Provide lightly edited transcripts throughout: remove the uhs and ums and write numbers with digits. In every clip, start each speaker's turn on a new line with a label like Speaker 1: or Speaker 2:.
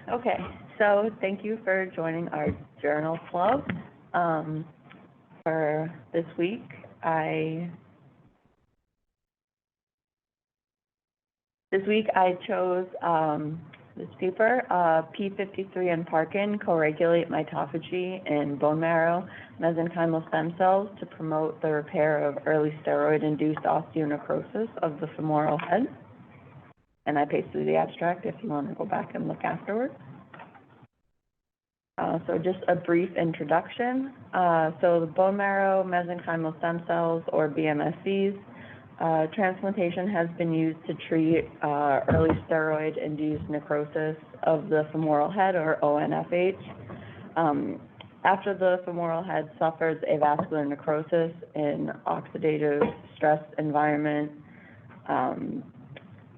Speaker 1: Okay, so thank you for joining our journal club. For this week, I chose this paper, P53 and Parkin co-regulate mitophagy in bone marrow mesenchymal stem cells to promote the repair of early steroid-induced osteonecrosis of the femoral head. And I pasted the abstract if you want to go back and look afterwards. So just a brief introduction. So the bone marrow mesenchymal stem cells, or BMSCs, transplantation has been used to treat early steroid-induced necrosis of the femoral head, or ONFH. After the femoral head suffers avascular necrosis in oxidative stress environment,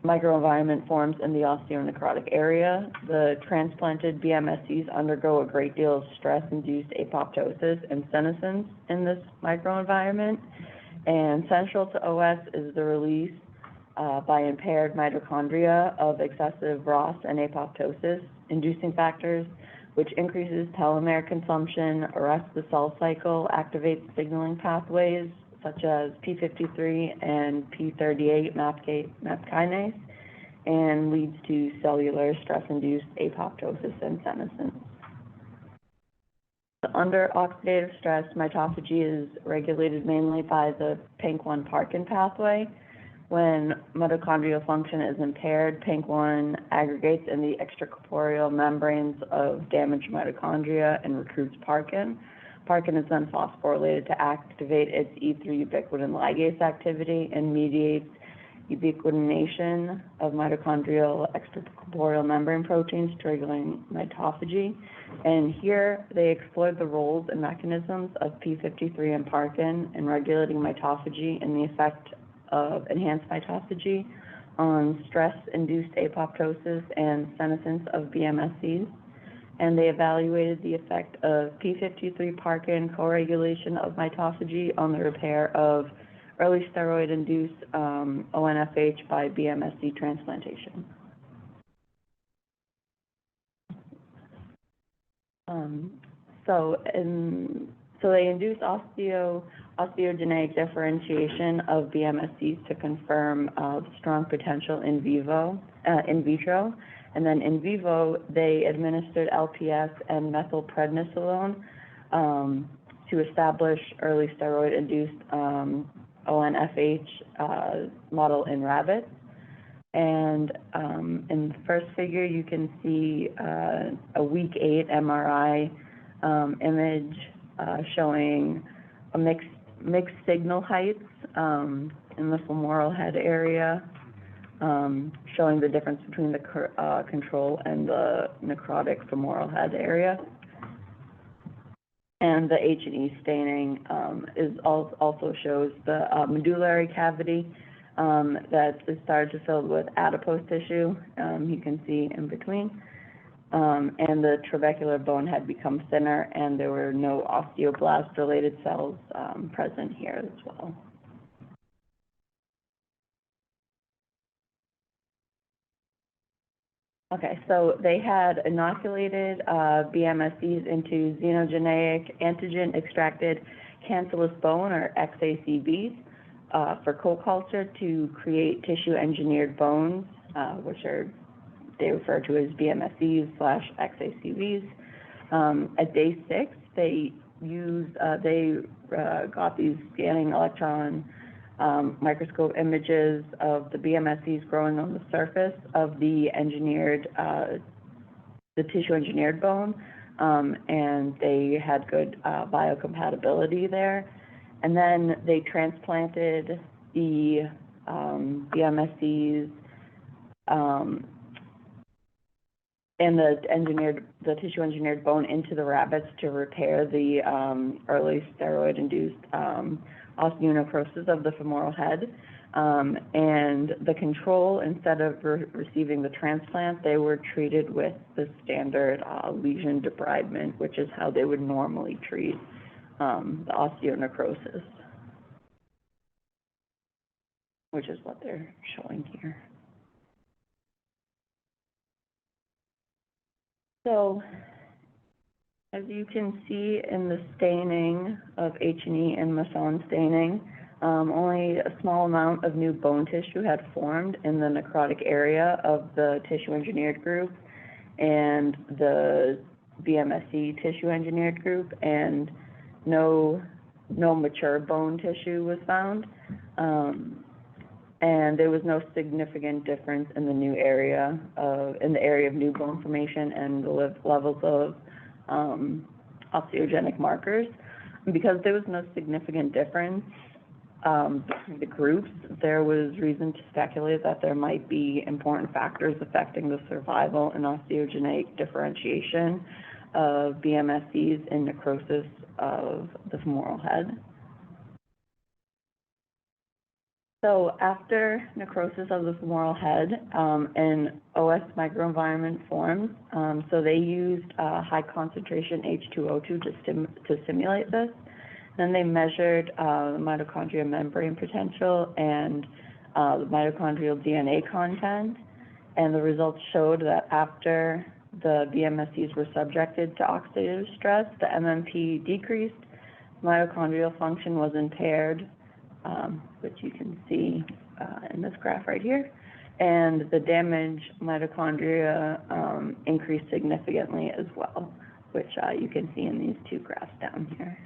Speaker 1: microenvironment forms in the osteonecrotic area. The transplanted BMSCs undergo a great deal of stress-induced apoptosis and senescence in this microenvironment. And central to OS is the release by impaired mitochondria of excessive ROS and apoptosis inducing factors, which increases telomere consumption, arrests the cell cycle, activates signaling pathways such as P53 and P38 MAP kinase, and leads to cellular stress-induced apoptosis and senescence. Under oxidative stress, mitophagy is regulated mainly by the PINK1 Parkin pathway. When mitochondrial function is impaired, PINK1 aggregates in the extracorporeal membranes of damaged mitochondria and recruits Parkin. Parkin is then phosphorylated to activate its E3 ubiquitin ligase activity and mediates ubiquitination of mitochondrial extracorporeal membrane proteins, triggering mitophagy. And here they explored the roles and mechanisms of P53 and Parkin in regulating mitophagy and the effect of enhanced mitophagy on stress-induced apoptosis and senescence of BMSCs. And they evaluated the effect of P53 Parkin co-regulation of mitophagy on the repair of early steroid-induced ONFH by BMSC transplantation. So they induced osteogenic differentiation of BMSCs to confirm strong potential in vitro. And then in vivo, they administered LPS and methylprednisolone to establish early steroid-induced ONFH model in rabbits. And in the first figure, you can see a week 8 MRI image showing a mixed signal heights in the femoral head area, showing the difference between the control and the necrotic femoral head area. And the H&E staining also shows the medullary cavity that is started to fill with adipose tissue, you can see in between. And the trabecular bone had become thinner, and there were no osteoblast-related cells present here as well. Okay, so they had inoculated BMSCs into xenogenic antigen-extracted cancellous bone, or XACBs, for co-culture to create tissue-engineered bones, which they refer to as BMSCs/XACBs. At day 6, they got these scanning electron microscope images of the BMSCs growing on the surface of the tissue-engineered bone, and they had good biocompatibility there. And then they transplanted the BMSCs and the tissue-engineered bone into the rabbits to repair the early steroid-induced osteonecrosis of the femoral head. And the control, instead of receiving the transplant, they were treated with the standard lesion debridement, which is how they would normally treat the osteonecrosis, which is what they're showing here. So, as you can see in the staining of H&E and Masson staining, only a small amount of new bone tissue had formed in the necrotic area of the tissue engineered group and the BMSC tissue engineered group, and no mature bone tissue was found. And there was no significant difference in the new area in the area of new bone formation and the levels of osteogenic markers. And because there was no significant difference between the groups, there was reason to speculate that there might be important factors affecting the survival and osteogenic differentiation of BMSCs in necrosis of the femoral head. So after necrosis of the femoral head, an OS microenvironment forms. So they used high concentration H2O2 to simulate this. Then they measured the mitochondria membrane potential and the mitochondrial DNA content. And the results showed that after the BMSCs were subjected to oxidative stress, the MMP decreased, mitochondrial function was impaired, which you can see in this graph right here, and the damaged mitochondria increased significantly as well, which you can see in these two graphs down here.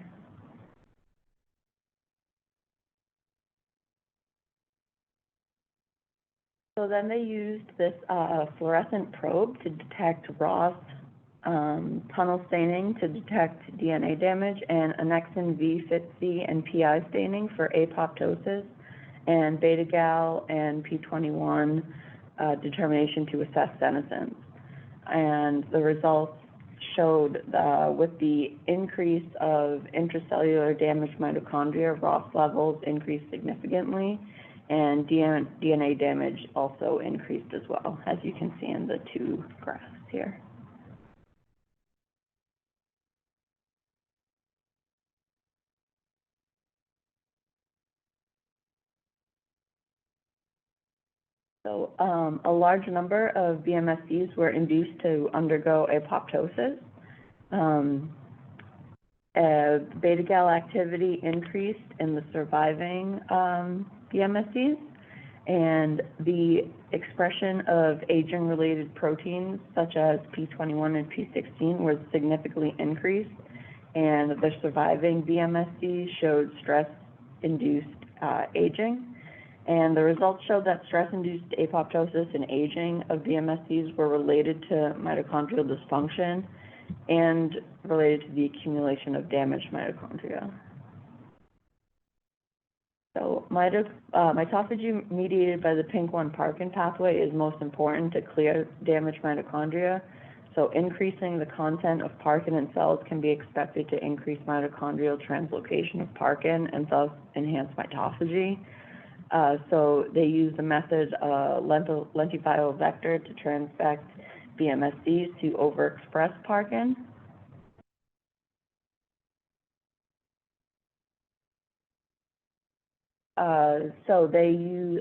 Speaker 1: So then they used this fluorescent probe to detect Ross tunnel staining to detect DNA damage, and annexin V, FitC, and PI staining for apoptosis, and beta-gal and P21 determination to assess senescence. And the results showed with the increase of intracellular damaged mitochondria, Ross levels increased significantly, and DNA damage also increased as well, as you can see in the two graphs here. So a large number of BMSCs were induced to undergo apoptosis. Beta-gal activity increased in the surviving BMSCs, and the expression of aging-related proteins such as P21 and P16 was significantly increased, and the surviving BMSCs showed stress-induced aging. And the results showed that stress-induced apoptosis and aging of BMSCs were related to mitochondrial dysfunction and related to the accumulation of damaged mitochondria. So mitophagy mediated by the PINK1 Parkin pathway is most important to clear damaged mitochondria. So increasing the content of Parkin in cells can be expected to increase mitochondrial translocation of Parkin and thus enhance mitophagy. So they use the method lentiviral vector to transfect BMSCs to overexpress Parkin. So they use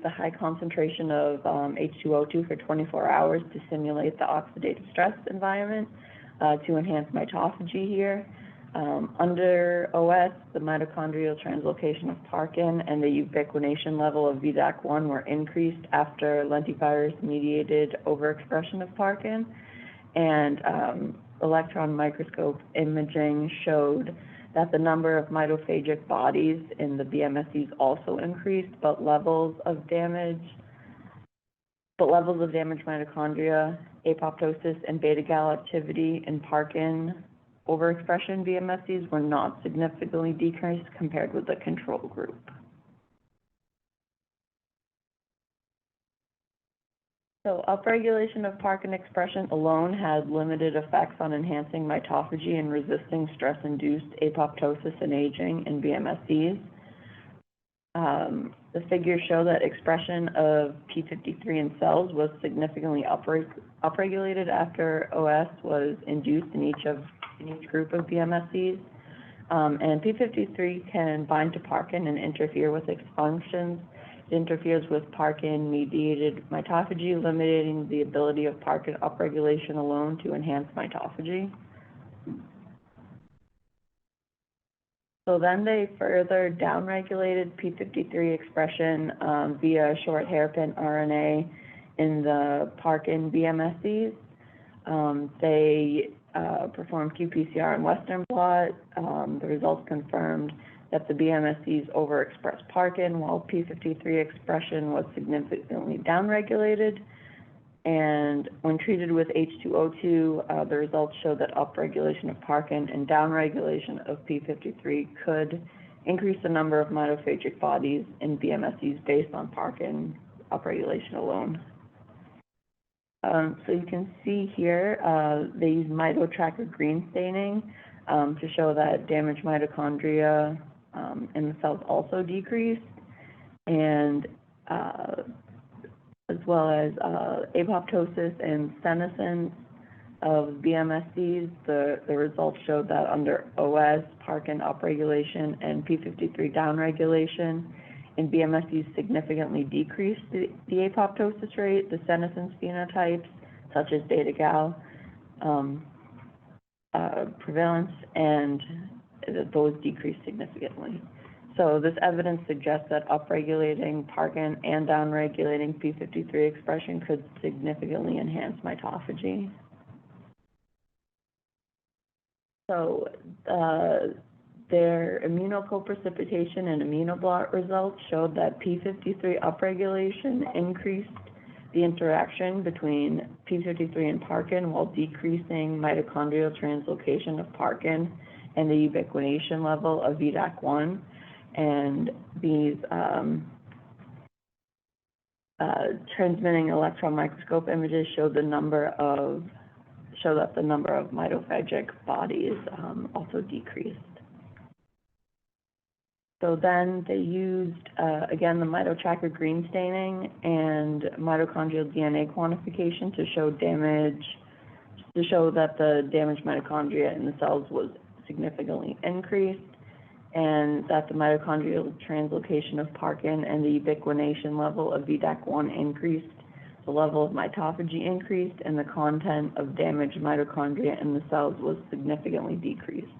Speaker 1: the high concentration of H2O2 for 24 hours to simulate the oxidative stress environment to enhance mitophagy here. Under OS, the mitochondrial translocation of Parkin and the ubiquination level of VDAC1 were increased after lentivirus-mediated overexpression of Parkin, and electron microscope imaging showed that the number of mitophagic bodies in the BMSCs also increased, but levels of damaged mitochondria, apoptosis, and beta-gal activity in Parkin overexpression BMSCs were not significantly decreased compared with the control group. So upregulation of Parkin expression alone had limited effects on enhancing mitophagy and resisting stress-induced apoptosis and aging in BMSCs. The figures show that expression of P53 in cells was significantly upregulated after OS was induced in each group of BMSCs. And P53 can bind to Parkin and interfere with its functions, It interferes with Parkin-mediated mitophagy, limiting the ability of Parkin upregulation alone to enhance mitophagy. So then they further downregulated P53 expression via short hairpin RNA in the Parkin BMSCs. They performed qPCR and Western blot. The results confirmed that the BMSCs overexpressed Parkin, while P53 expression was significantly downregulated. And when treated with H2O2, the results showed that upregulation of Parkin and downregulation of P53 could increase the number of mitophagic bodies in BMSCs based on Parkin upregulation alone. So you can see here, they use mitotracker green staining to show that damaged mitochondria in the cells also decreased, and as well as apoptosis and senescence of BMSCs. The results showed that under OS, Parkin upregulation and P53 downregulation in BMSCs significantly decreased the apoptosis rate. The senescence phenotypes, such as beta-gal prevalence, and those decreased significantly. So this evidence suggests that upregulating Parkin and downregulating P53 expression could significantly enhance mitophagy. So their immunocoprecipitation and immunoblot results showed that P53 upregulation increased the interaction between P53 and Parkin while decreasing mitochondrial translocation of Parkin and the ubiquination level of VDAC1. And these transmitting electron microscope images show that the number of mitophagic bodies also decreased. So then they used, again, the mitotracker green staining and mitochondrial DNA quantification to show that the damaged mitochondria in the cells was significantly increased, and that the mitochondrial translocation of Parkin and the ubiquination level of VDAC1 increased, the level of mitophagy increased, and the content of damaged mitochondria in the cells was significantly decreased.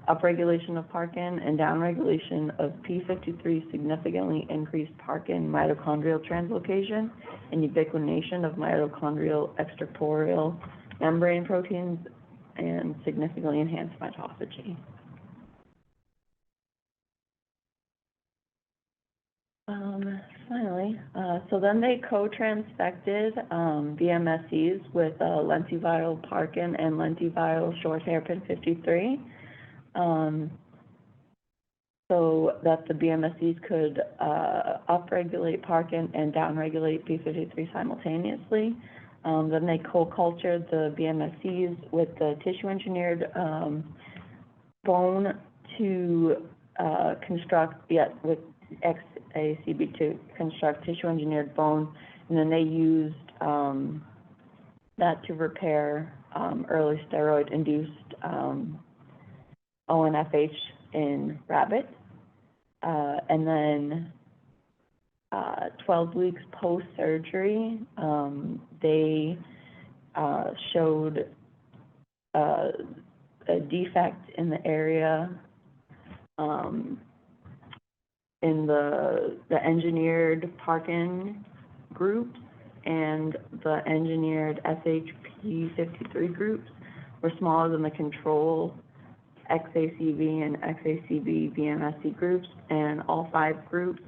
Speaker 1: Upregulation of Parkin and downregulation of P53 significantly increased Parkin mitochondrial translocation and ubiquination of mitochondrial extracorporeal membrane proteins and significantly enhanced mitophagy. Finally, so then they co-transfected BMSCs with lentiviral Parkin and lentiviral short hairpin 53, so that the BMSCs could upregulate Parkin and downregulate P53 simultaneously. Then they co-cultured the BMSCs with the tissue-engineered bone to construct, with XACB to construct tissue-engineered bone, and then they used that to repair early steroid-induced ONFH in rabbits. And then 12 weeks post-surgery, they showed a defect in the area in the engineered Parkin groups, and the engineered SHP53 groups were smaller than the control XACB and XACB BMSC groups, and all 5 groups,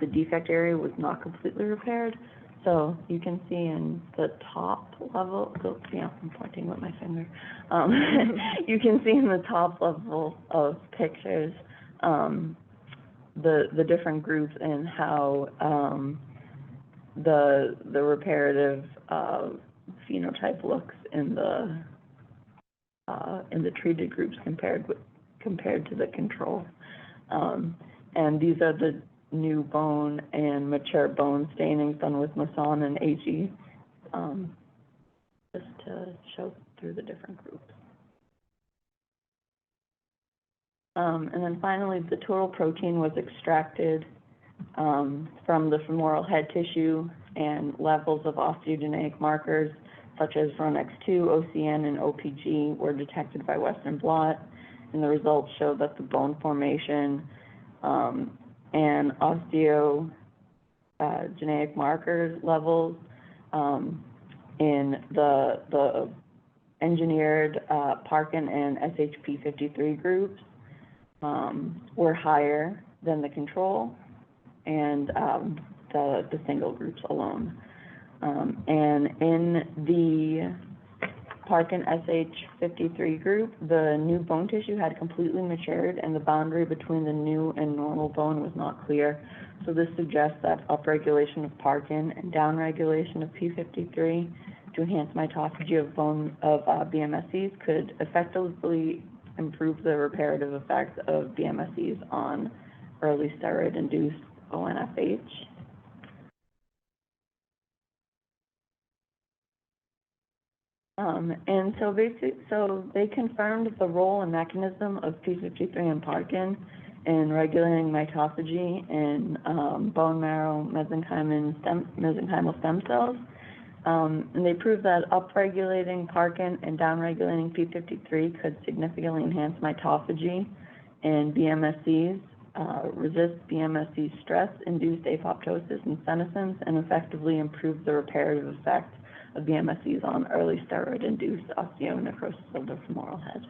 Speaker 1: the defect area was not completely repaired. So you can see in the top level, so, yeah, I'm pointing with my finger. You can see in the top level of pictures the different groups and how the reparative phenotype looks in the treated groups compared to the control. And these are the new bone and mature bone stainings done with Masson and AG, just to show through the different groups. And then finally, the total protein was extracted from the femoral head tissue, and levels of osteogenic markers such as RUNX2, OCN, and OPG were detected by Western blot, and the results showed that the bone formation and osteogenic markers levels in the engineered Parkin and SHP53 groups were higher than the control and the single groups alone. And in the Parkin SH53 group, the new bone tissue had completely matured and the boundary between the new and normal bone was not clear. So this suggests that upregulation of Parkin and downregulation of P53 to enhance mitophagy of BMSCs could effectively improve the reparative effects of BMSCs on early steroid-induced ONFH. And so they confirmed the role and mechanism of P53 and Parkin in regulating mitophagy in bone marrow mesenchymal stem cells. And they proved that upregulating Parkin and downregulating P53 could significantly enhance mitophagy in BMSCs, resist BMSC stress-induced apoptosis and senescence, and effectively improve the reparative effect of BMSCs on early steroid-induced osteonecrosis of the femoral head.